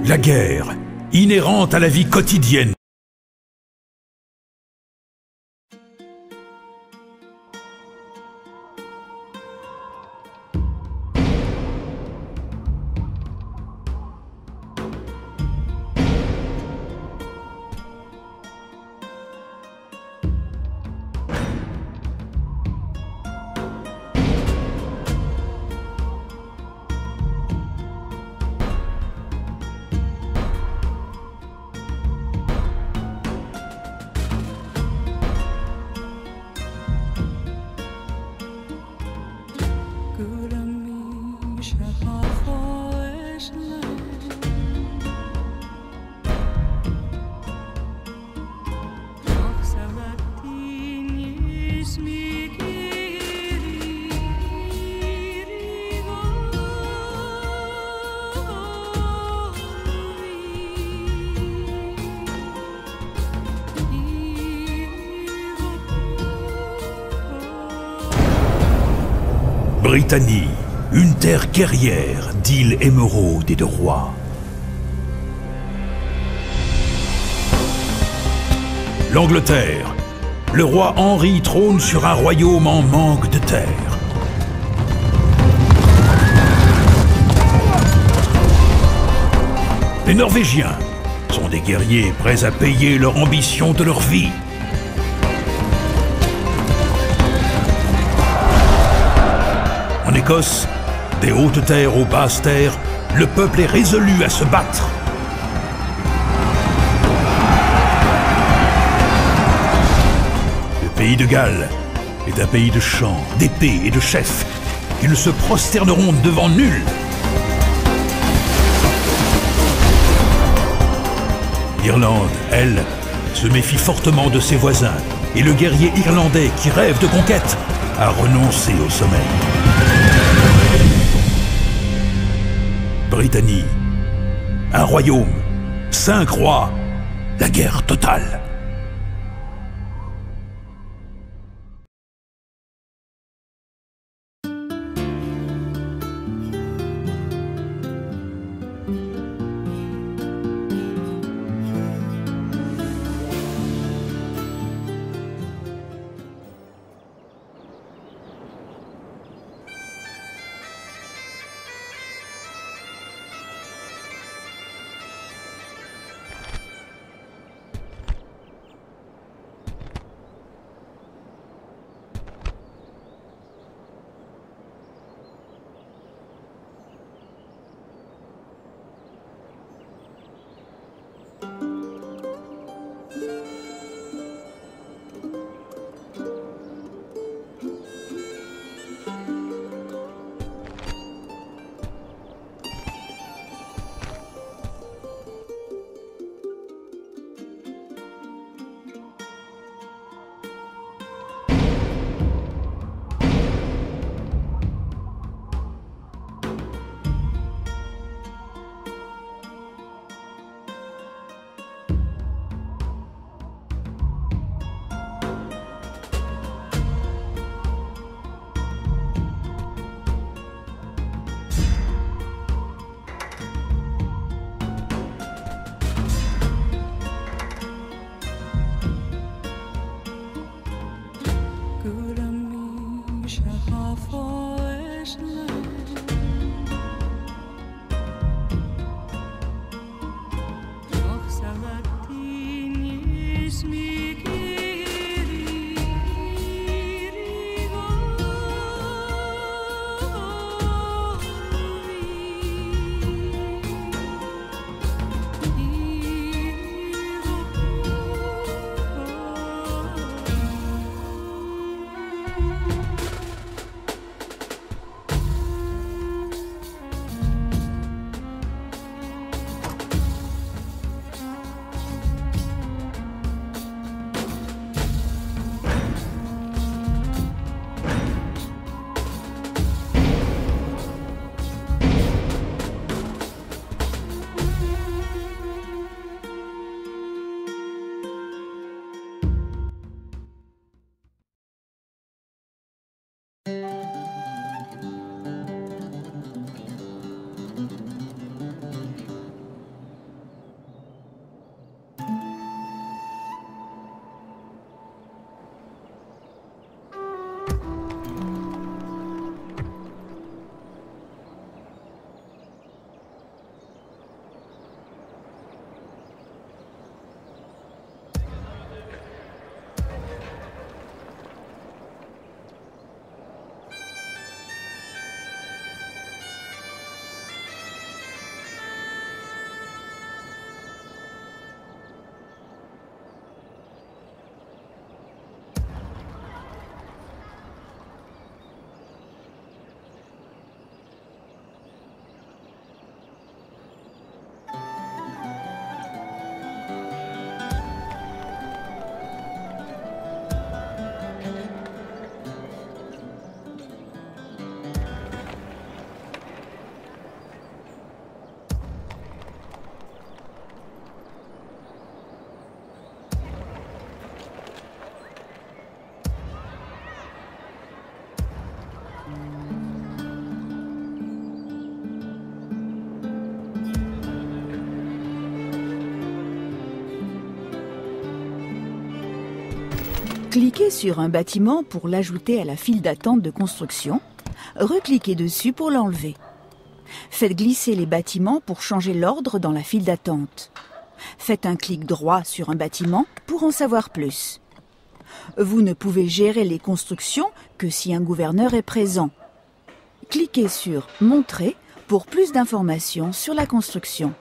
La guerre, inhérente à la vie quotidienne. Britannie, une terre guerrière d'îles émeraudes et de rois. L'Angleterre, le roi Henri trône sur un royaume en manque de terre. Les Norvégiens sont des guerriers prêts à payer leur ambition de leur vie. En Écosse, des hautes terres aux basses terres, le peuple est résolu à se battre. Le pays de Galles est un pays de chants, d'épées et de chefs qui ne se prosterneront devant nul. L'Irlande, elle, se méfie fortement de ses voisins et le guerrier irlandais qui rêve de conquête a renoncé au sommeil. Britannie, un royaume, 5 rois, la guerre totale. Cliquez sur un bâtiment pour l'ajouter à la file d'attente de construction. Recliquez dessus pour l'enlever. Faites glisser les bâtiments pour changer l'ordre dans la file d'attente. Faites un clic droit sur un bâtiment pour en savoir plus. Vous ne pouvez gérer les constructions que si un gouverneur est présent. Cliquez sur « Montrer » pour plus d'informations sur la construction.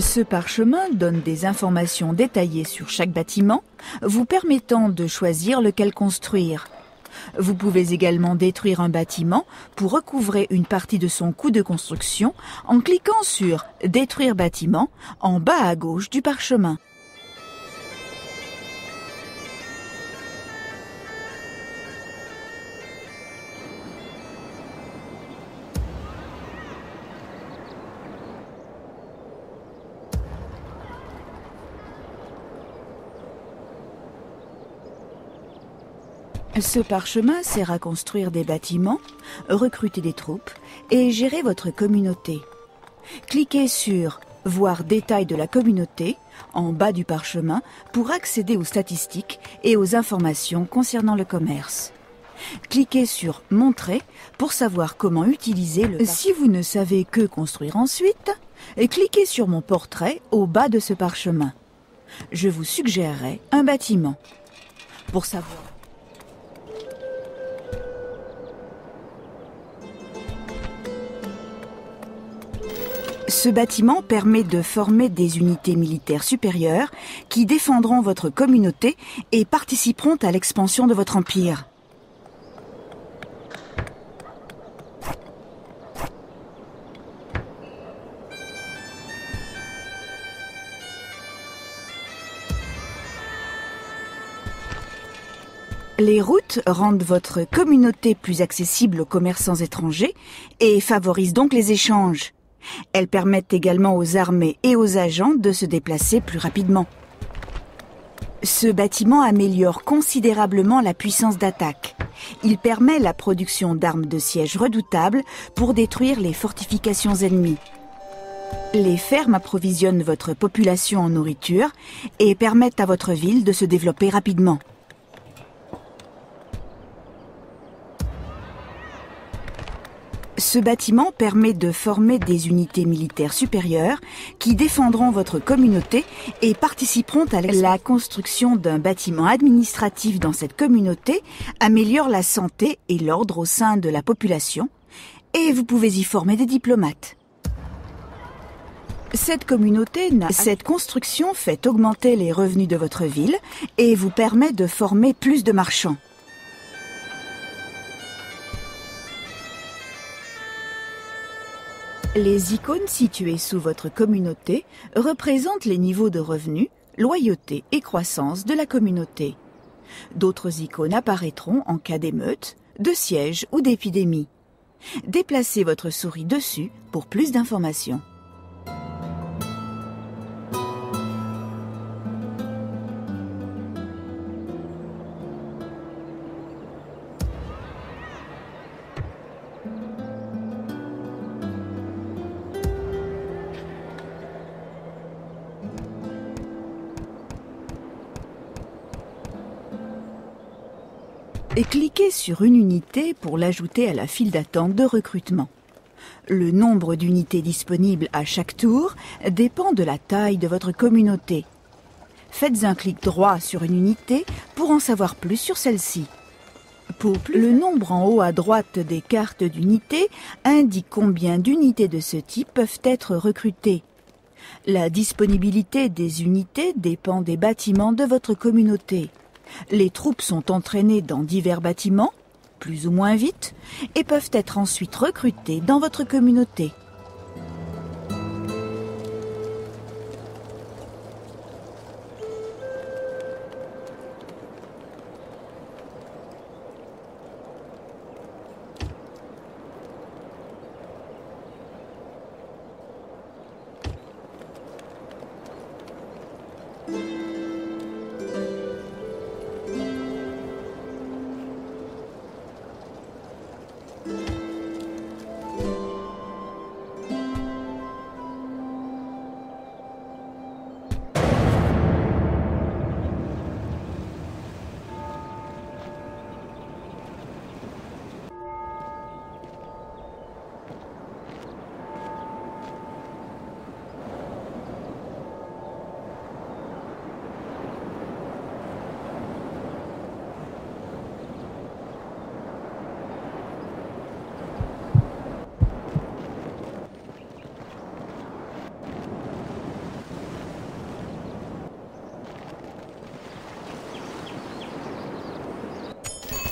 Ce parchemin donne des informations détaillées sur chaque bâtiment, vous permettant de choisir lequel construire. Vous pouvez également détruire un bâtiment pour recouvrer une partie de son coût de construction en cliquant sur « Détruire bâtiment » en bas à gauche du parchemin. Ce parchemin sert à construire des bâtiments, recruter des troupes et gérer votre communauté. Cliquez sur « Voir détail de la communauté » en bas du parchemin pour accéder aux statistiques et aux informations concernant le commerce. Cliquez sur « Montrer » pour savoir comment utiliser le parchemin. Si vous ne savez que construire ensuite, cliquez sur mon portrait au bas de ce parchemin. Je vous suggérerai un bâtiment. Pour savoir... Ce bâtiment permet de former des unités militaires supérieures qui défendront votre communauté et participeront à l'expansion de votre empire. Les routes rendent votre communauté plus accessible aux commerçants étrangers et favorisent donc les échanges. Elles permettent également aux armées et aux agents de se déplacer plus rapidement. Ce bâtiment améliore considérablement la puissance d'attaque. Il permet la production d'armes de siège redoutables pour détruire les fortifications ennemies. Les fermes approvisionnent votre population en nourriture et permettent à votre ville de se développer rapidement. Ce bâtiment permet de former des unités militaires supérieures qui défendront votre communauté et participeront à la construction d'un bâtiment administratif dans cette communauté, améliore la santé et l'ordre au sein de la population, et vous pouvez y former des diplomates. Cette construction fait augmenter les revenus de votre ville et vous permet de former plus de marchands. Les icônes situées sous votre communauté représentent les niveaux de revenus, loyauté et croissance de la communauté. D'autres icônes apparaîtront en cas d'émeute, de siège ou d'épidémie. Déplacez votre souris dessus pour plus d'informations. Et cliquez sur une unité pour l'ajouter à la file d'attente de recrutement. Le nombre d'unités disponibles à chaque tour dépend de la taille de votre communauté. Faites un clic droit sur une unité pour en savoir plus sur celle-ci. Le nombre en haut à droite des cartes d'unités indique combien d'unités de ce type peuvent être recrutées. La disponibilité des unités dépend des bâtiments de votre communauté. Les troupes sont entraînées dans divers bâtiments, plus ou moins vite, et peuvent être ensuite recrutées dans votre communauté.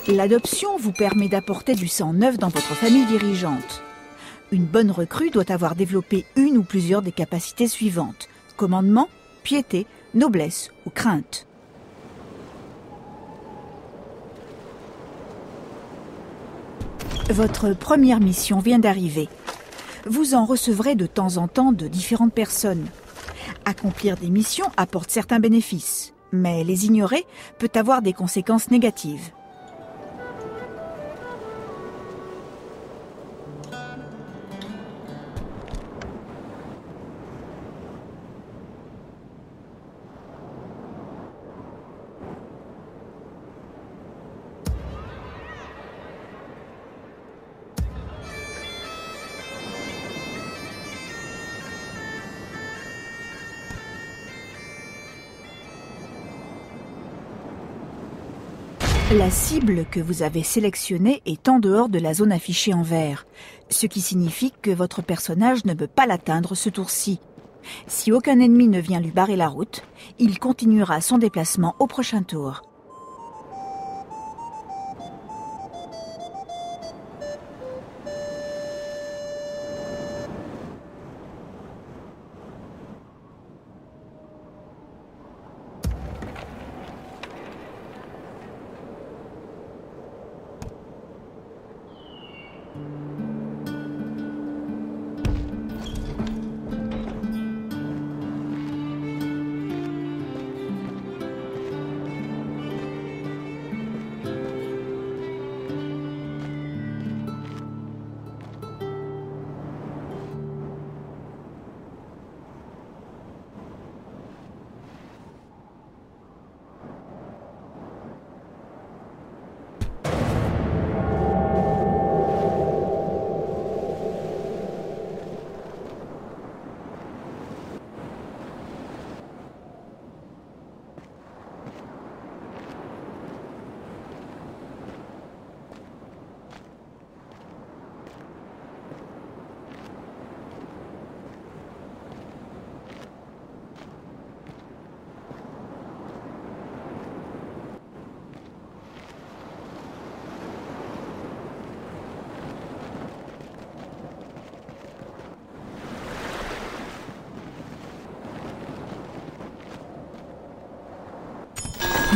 L'adoption vous permet d'apporter du sang neuf dans votre famille dirigeante. Une bonne recrue doit avoir développé une ou plusieurs des capacités suivantes: commandement, piété, noblesse ou crainte. Votre première mission vient d'arriver. Vous en recevrez de temps en temps de différentes personnes. Accomplir des missions apporte certains bénéfices, mais les ignorer peut avoir des conséquences négatives. La cible que vous avez sélectionnée est en dehors de la zone affichée en vert, ce qui signifie que votre personnage ne peut pas l'atteindre ce tour-ci. Si aucun ennemi ne vient lui barrer la route, il continuera son déplacement au prochain tour.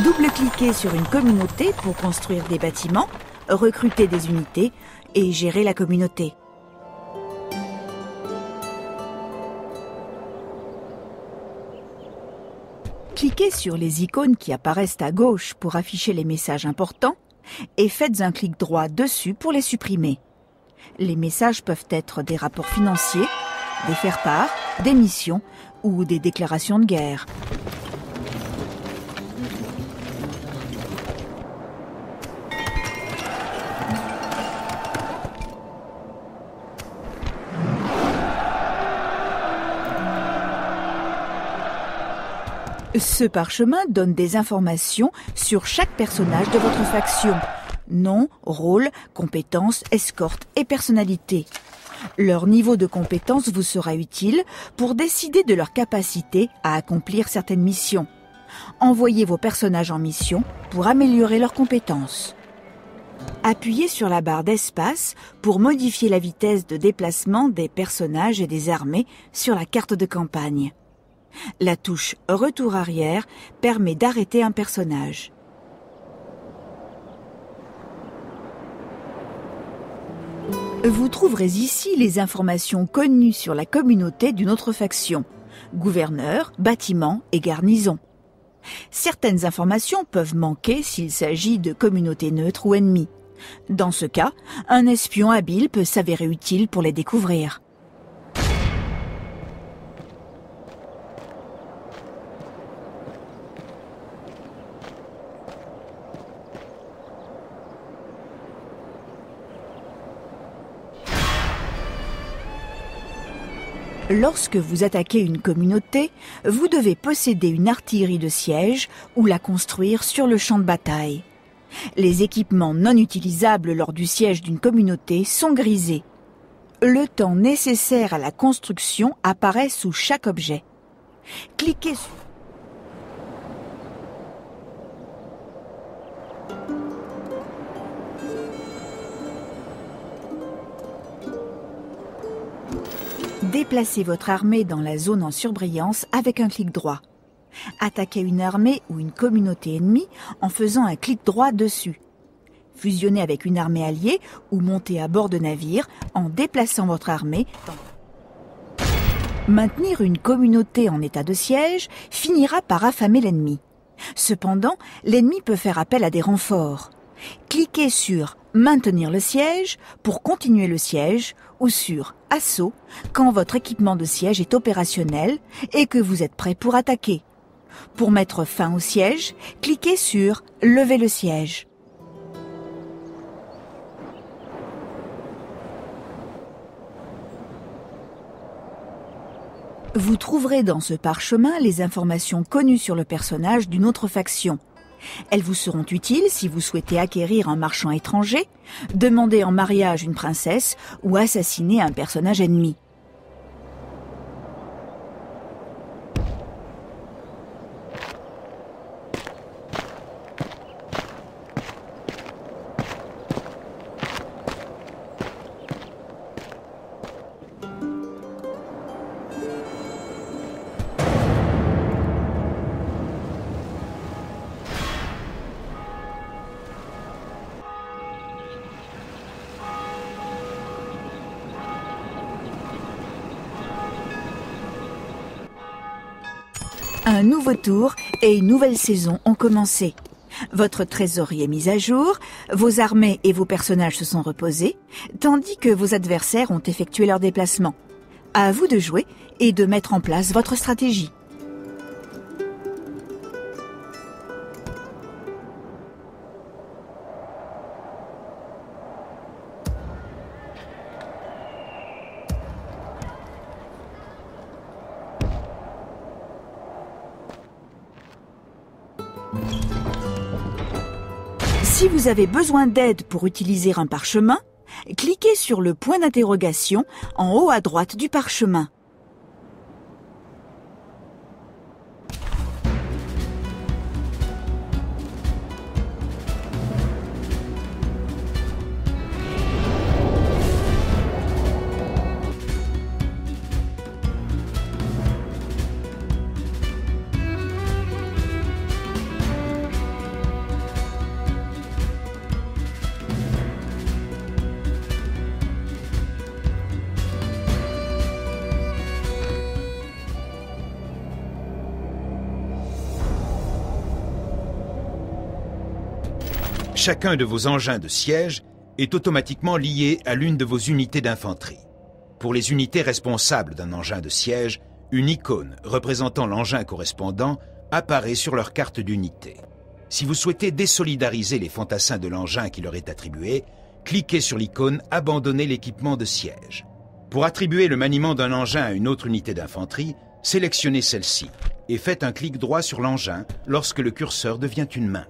Double-cliquez sur une communauté pour construire des bâtiments, recruter des unités et gérer la communauté. Cliquez sur les icônes qui apparaissent à gauche pour afficher les messages importants et faites un clic droit dessus pour les supprimer. Les messages peuvent être des rapports financiers, des faire-part, des missions ou des déclarations de guerre. Ce parchemin donne des informations sur chaque personnage de votre faction. Nom, rôle, compétences, escorte et personnalité. Leur niveau de compétence vous sera utile pour décider de leur capacité à accomplir certaines missions. Envoyez vos personnages en mission pour améliorer leurs compétences. Appuyez sur la barre d'espace pour modifier la vitesse de déplacement des personnages et des armées sur la carte de campagne. La touche « Retour arrière » permet d'arrêter un personnage. Vous trouverez ici les informations connues sur la communauté d'une autre faction, gouverneur, bâtiment et garnison. Certaines informations peuvent manquer s'il s'agit de communautés neutres ou ennemies. Dans ce cas, un espion habile peut s'avérer utile pour les découvrir. Lorsque vous attaquez une communauté, vous devez posséder une artillerie de siège ou la construire sur le champ de bataille. Les équipements non utilisables lors du siège d'une communauté sont grisés. Le temps nécessaire à la construction apparaît sous chaque objet. Cliquez sur Déplacez votre armée dans la zone en surbrillance avec un clic droit. Attaquez une armée ou une communauté ennemie en faisant un clic droit dessus. Fusionnez avec une armée alliée ou montez à bord de navires en déplaçant votre armée. Maintenir une communauté en état de siège finira par affamer l'ennemi. Cependant, l'ennemi peut faire appel à des renforts. Cliquez sur « Maintenir le siège » pour continuer le siège ou sur « Assaut » quand votre équipement de siège est opérationnel et que vous êtes prêt pour attaquer. Pour mettre fin au siège, cliquez sur « Lever le siège ». Vous trouverez dans ce parchemin les informations connues sur le personnage d'une autre faction. Elles vous seront utiles si vous souhaitez acquérir un marchand étranger, demander en mariage une princesse ou assassiner un personnage ennemi. Un nouveau tour et une nouvelle saison ont commencé. Votre trésorerie est mise à jour, vos armées et vos personnages se sont reposés, tandis que vos adversaires ont effectué leur déplacement. À vous de jouer et de mettre en place votre stratégie. Si vous avez besoin d'aide pour utiliser un parchemin, cliquez sur le point d'interrogation en haut à droite du parchemin. Chacun de vos engins de siège est automatiquement lié à l'une de vos unités d'infanterie. Pour les unités responsables d'un engin de siège, une icône représentant l'engin correspondant apparaît sur leur carte d'unité. Si vous souhaitez désolidariser les fantassins de l'engin qui leur est attribué, cliquez sur l'icône « Abandonner l'équipement de siège ». Pour attribuer le maniement d'un engin à une autre unité d'infanterie, sélectionnez celle-ci et faites un clic droit sur l'engin lorsque le curseur devient une main.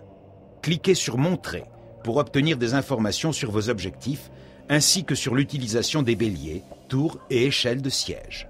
Cliquez sur « Montrer » pour obtenir des informations sur vos objectifs, ainsi que sur l'utilisation des béliers, tours et échelles de siège.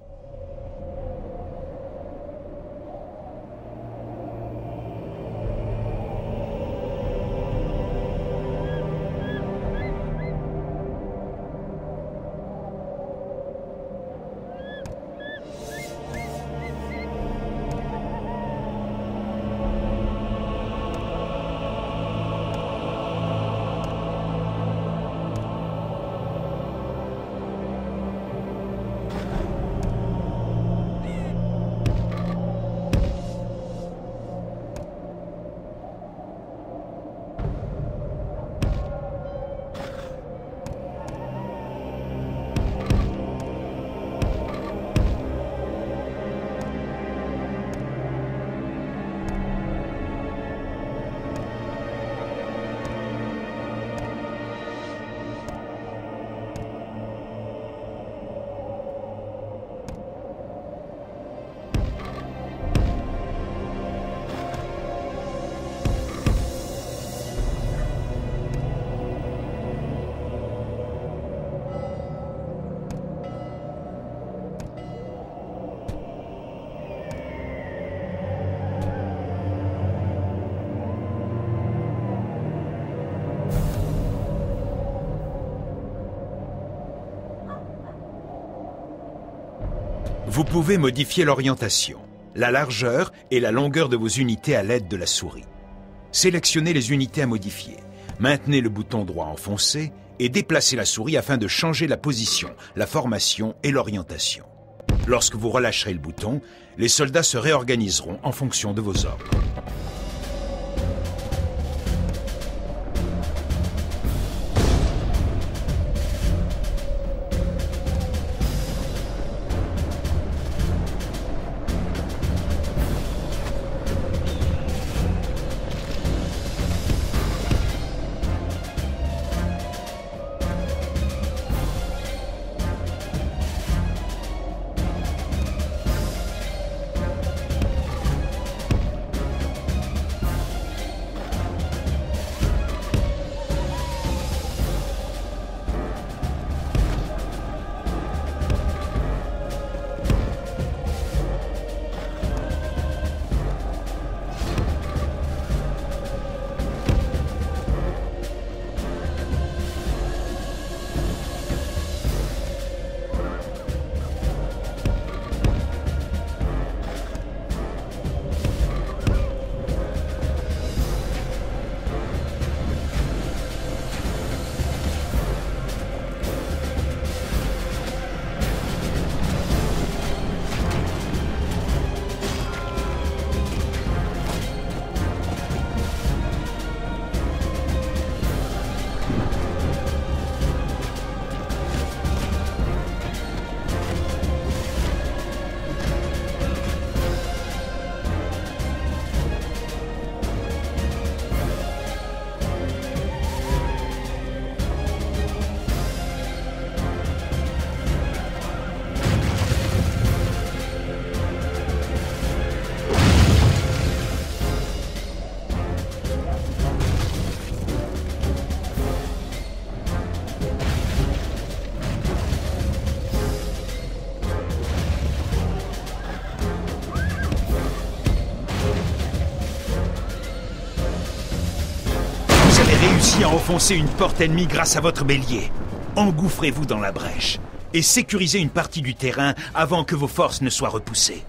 Vous pouvez modifier l'orientation, la largeur et la longueur de vos unités à l'aide de la souris. Sélectionnez les unités à modifier. Maintenez le bouton droit enfoncé et déplacez la souris afin de changer la position, la formation et l'orientation. Lorsque vous relâcherez le bouton, les soldats se réorganiseront en fonction de vos ordres. Réussi à enfoncer une porte ennemie grâce à votre bélier. Engouffrez-vous dans la brèche et sécurisez une partie du terrain avant que vos forces ne soient repoussées.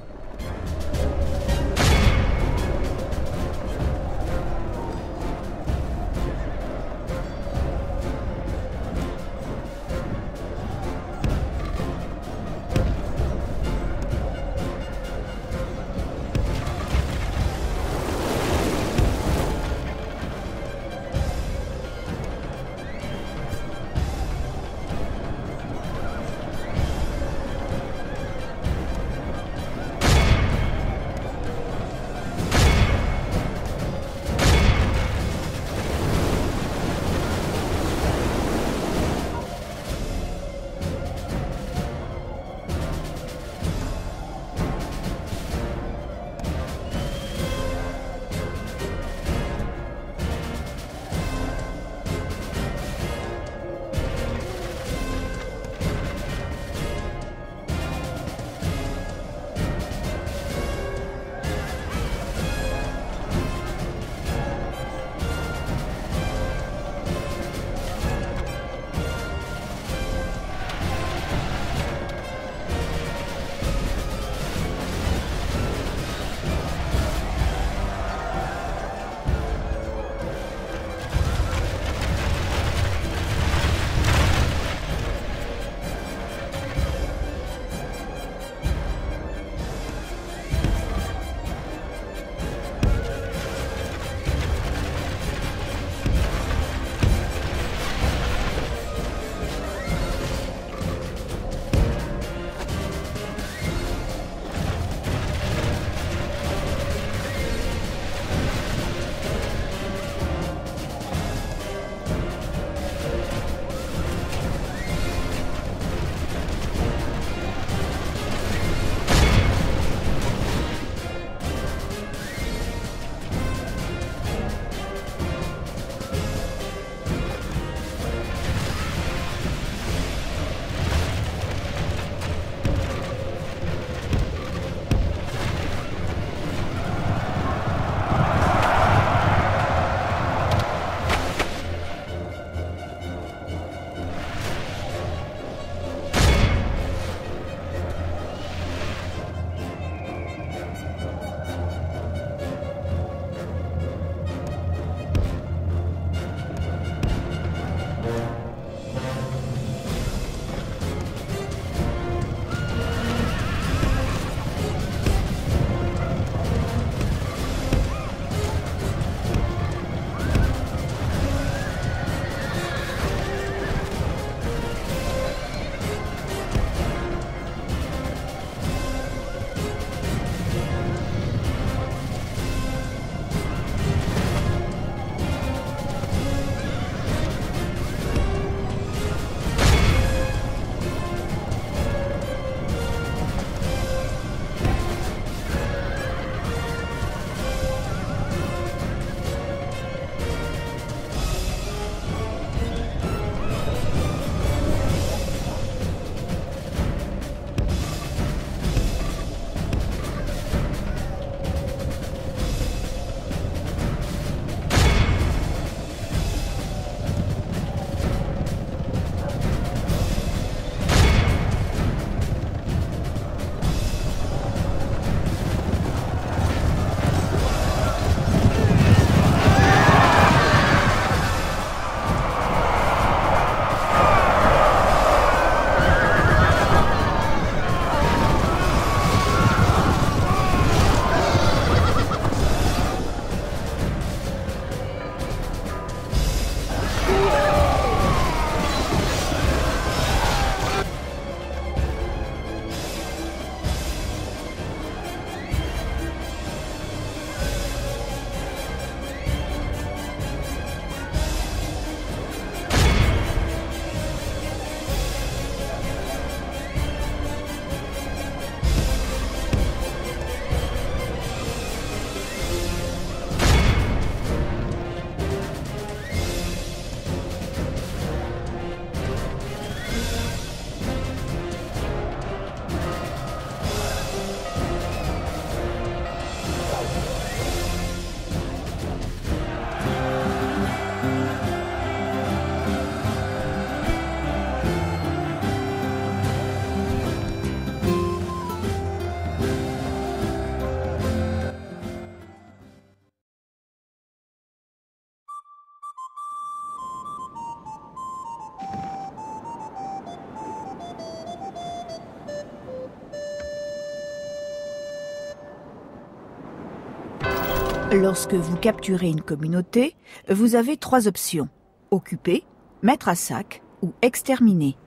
Lorsque vous capturez une communauté, vous avez 3 options. Occuper, mettre à sac ou exterminer.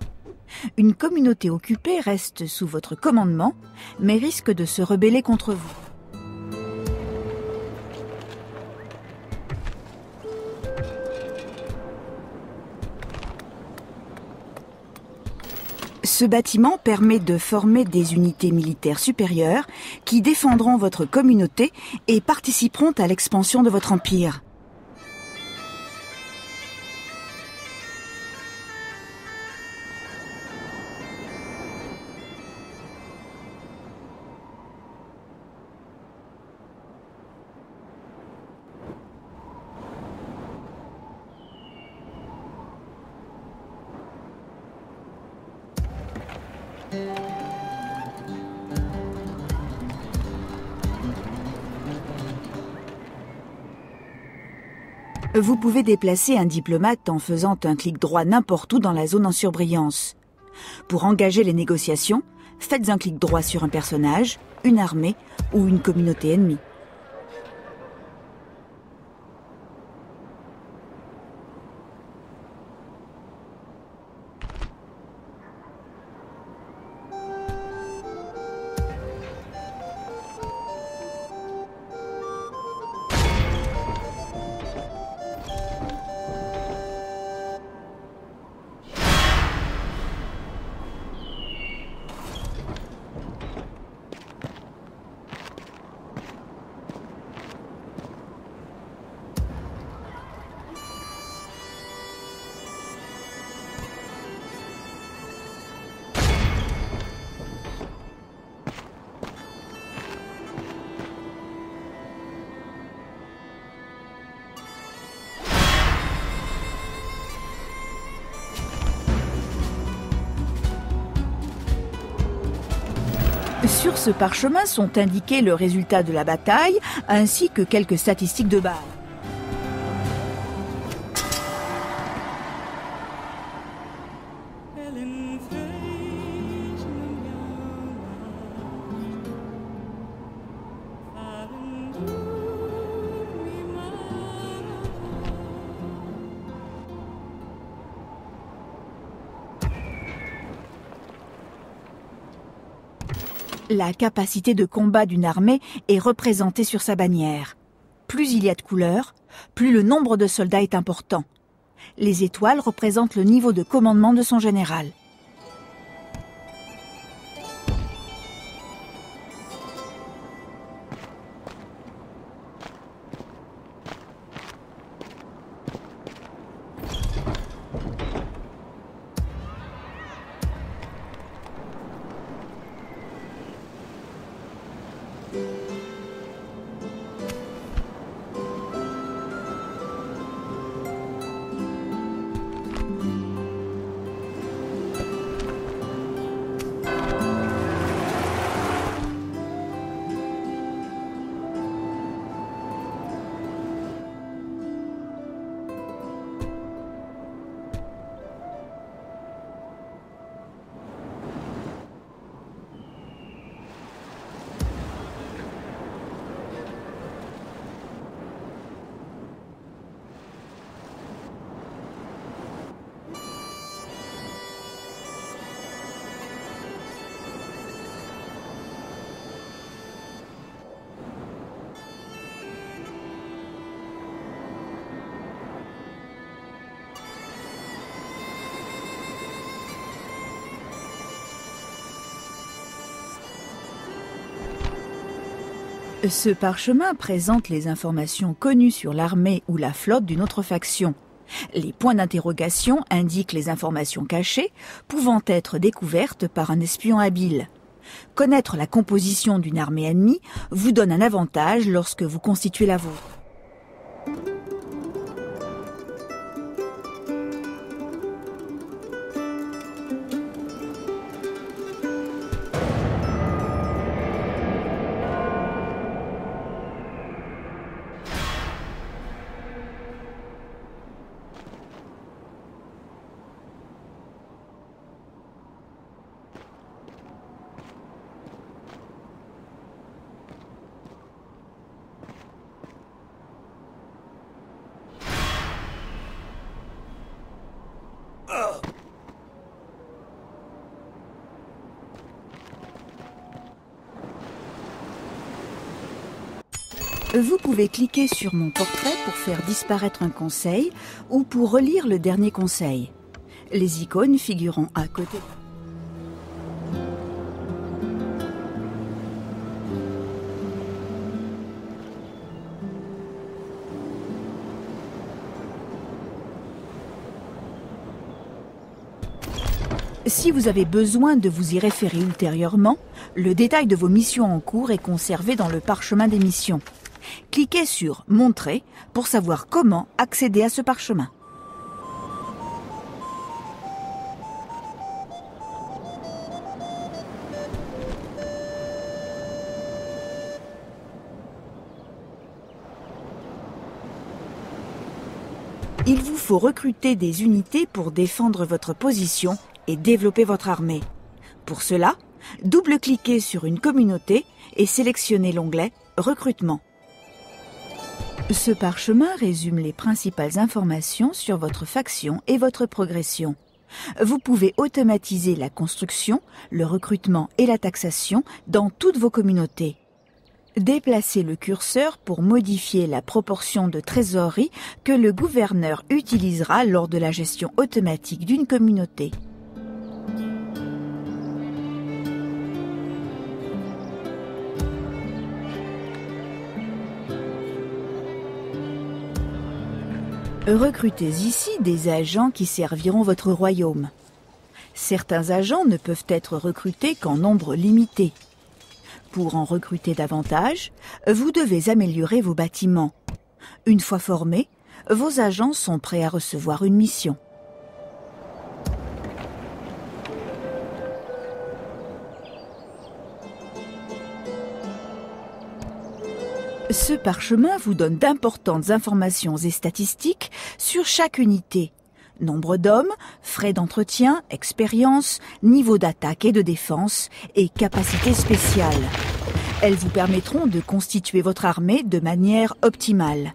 Une communauté occupée reste sous votre commandement, mais risque de se rebeller contre vous. Ce bâtiment permet de former des unités militaires supérieures qui défendront votre communauté et participeront à l'expansion de votre empire. Vous pouvez déplacer un diplomate en faisant un clic droit n'importe où dans la zone en surbrillance. Pour engager les négociations, faites un clic droit sur un personnage, une armée ou une communauté ennemie. Sur ce parchemin sont indiqués le résultat de la bataille ainsi que quelques statistiques de base. La capacité de combat d'une armée est représentée sur sa bannière. Plus il y a de couleurs, plus le nombre de soldats est important. Les étoiles représentent le niveau de commandement de son général. Ce parchemin présente les informations connues sur l'armée ou la flotte d'une autre faction. Les points d'interrogation indiquent les informations cachées pouvant être découvertes par un espion habile. Connaître la composition d'une armée ennemie vous donne un avantage lorsque vous constituez la vôtre. Vous pouvez cliquer sur mon portrait pour faire disparaître un conseil ou pour relire le dernier conseil. Les icônes figurant à côté. Si vous avez besoin de vous y référer ultérieurement, le détail de vos missions en cours est conservé dans le parchemin des missions. Cliquez sur « Montrer » pour savoir comment accéder à ce parchemin. Il vous faut recruter des unités pour défendre votre position et développer votre armée. Pour cela, double-cliquez sur une communauté et sélectionnez l'onglet « Recrutement ». Ce parchemin résume les principales informations sur votre faction et votre progression. Vous pouvez automatiser la construction, le recrutement et la taxation dans toutes vos communautés. Déplacez le curseur pour modifier la proportion de trésorerie que le gouverneur utilisera lors de la gestion automatique d'une communauté. Recrutez ici des agents qui serviront votre royaume. Certains agents ne peuvent être recrutés qu'en nombre limité. Pour en recruter davantage, vous devez améliorer vos bâtiments. Une fois formés, vos agents sont prêts à recevoir une mission. Ce parchemin vous donne d'importantes informations et statistiques sur chaque unité. Nombre d'hommes, frais d'entretien, expérience, niveau d'attaque et de défense et capacités spéciales. Elles vous permettront de constituer votre armée de manière optimale.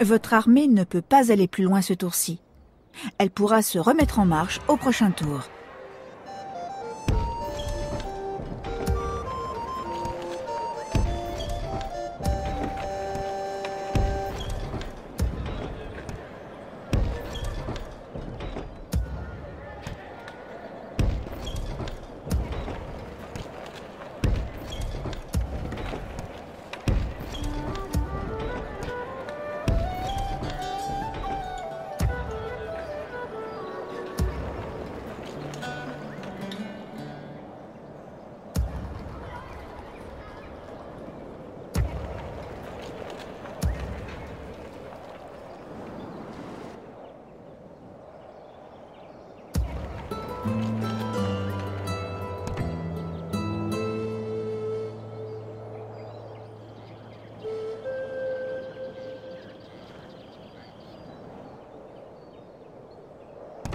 Votre armée ne peut pas aller plus loin ce tour-ci. Elle pourra se remettre en marche au prochain tour.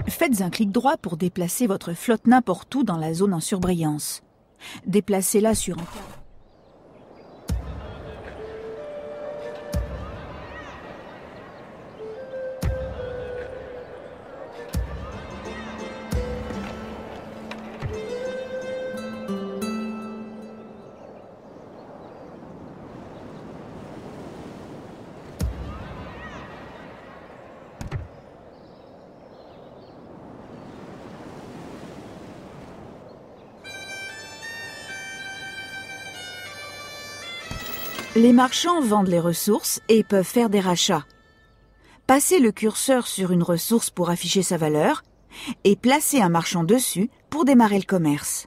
Faites un clic droit pour déplacer votre flotte n'importe où dans la zone en surbrillance. Déplacez-la sur un carré. Les marchands vendent les ressources et peuvent faire des rachats. Passez le curseur sur une ressource pour afficher sa valeur et placez un marchand dessus pour démarrer le commerce.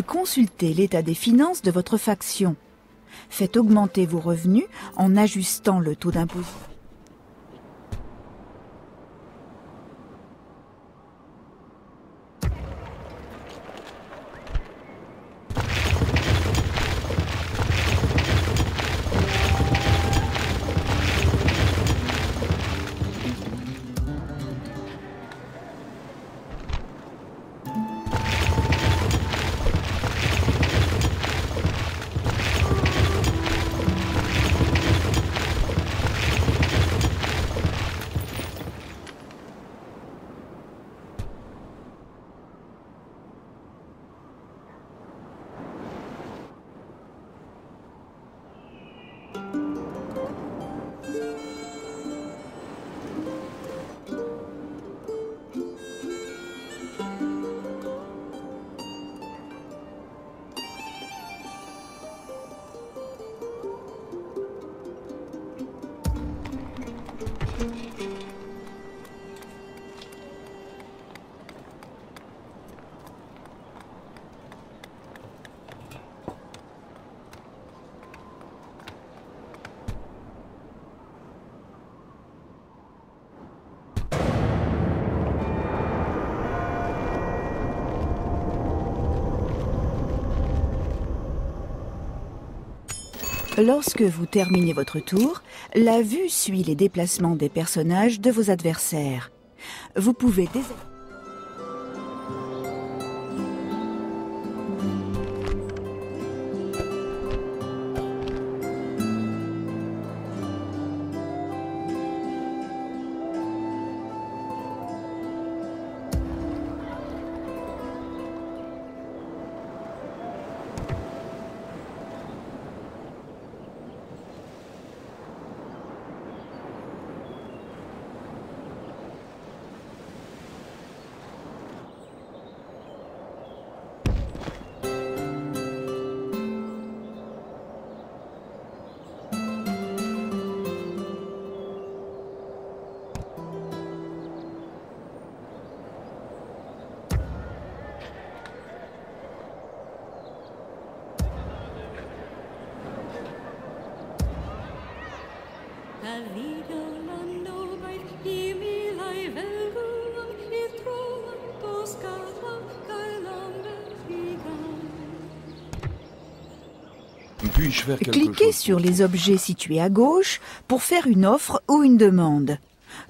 Consultez l'état des finances de votre faction. Faites augmenter vos revenus en ajustant le taux d'imposition. Lorsque vous terminez votre tour, la vue suit les déplacements des personnages de vos adversaires. Vous pouvez désactiver. Puis-je faire quelque Cliquez chose sur les objets situés à gauche pour faire une offre ou une demande.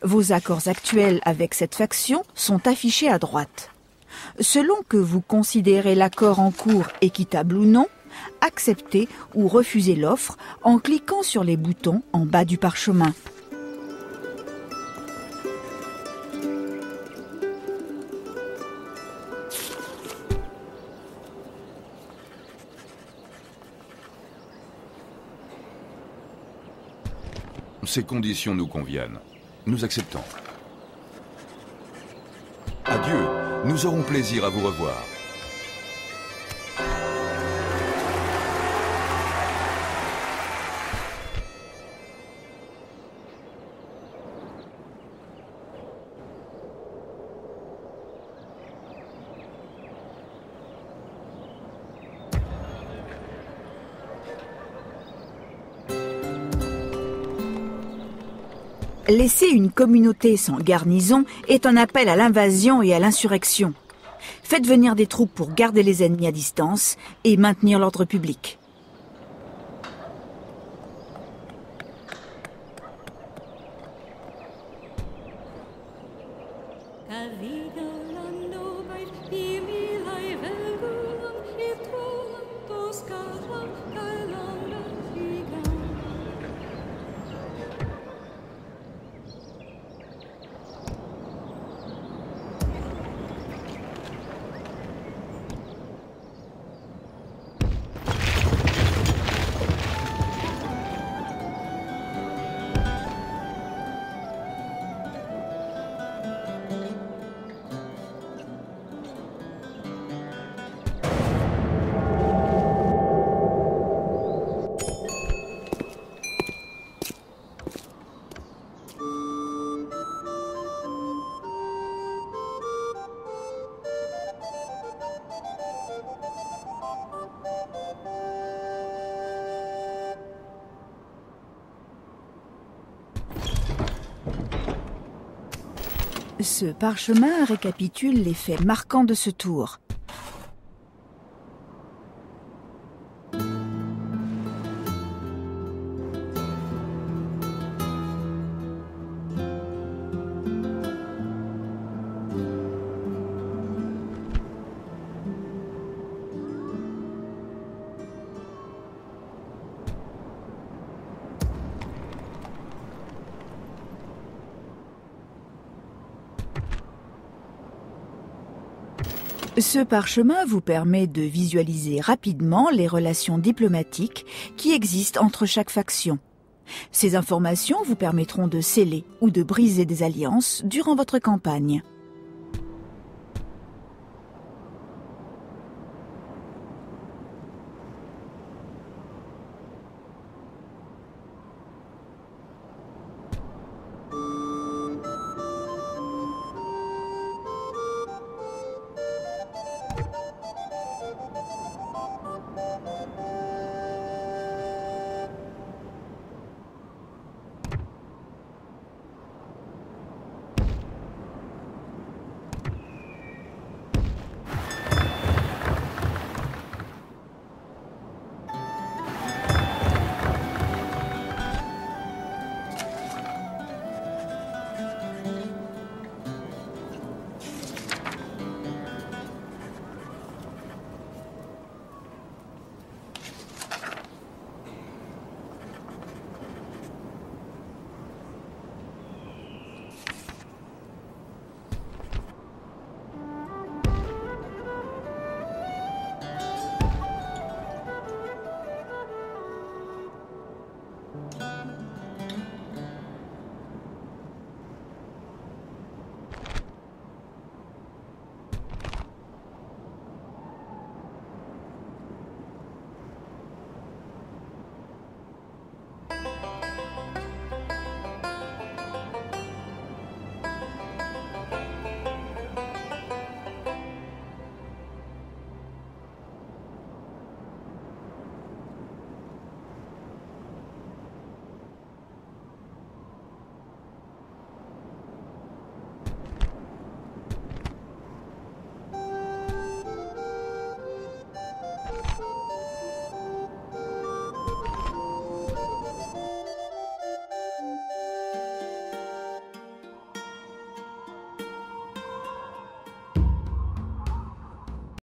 Vos accords actuels avec cette faction sont affichés à droite. Selon que vous considérez l'accord en cours équitable ou non, acceptez ou refusez l'offre en cliquant sur les boutons en bas du parchemin. Ces conditions nous conviennent. Nous acceptons. Adieu. Nous aurons plaisir à vous revoir. Laisser une communauté sans garnison est un appel à l'invasion et à l'insurrection. Faites venir des troupes pour garder les ennemis à distance et maintenir l'ordre public. Ce parchemin récapitule les faits marquants de ce tour. Ce parchemin vous permet de visualiser rapidement les relations diplomatiques qui existent entre chaque faction. Ces informations vous permettront de sceller ou de briser des alliances durant votre campagne.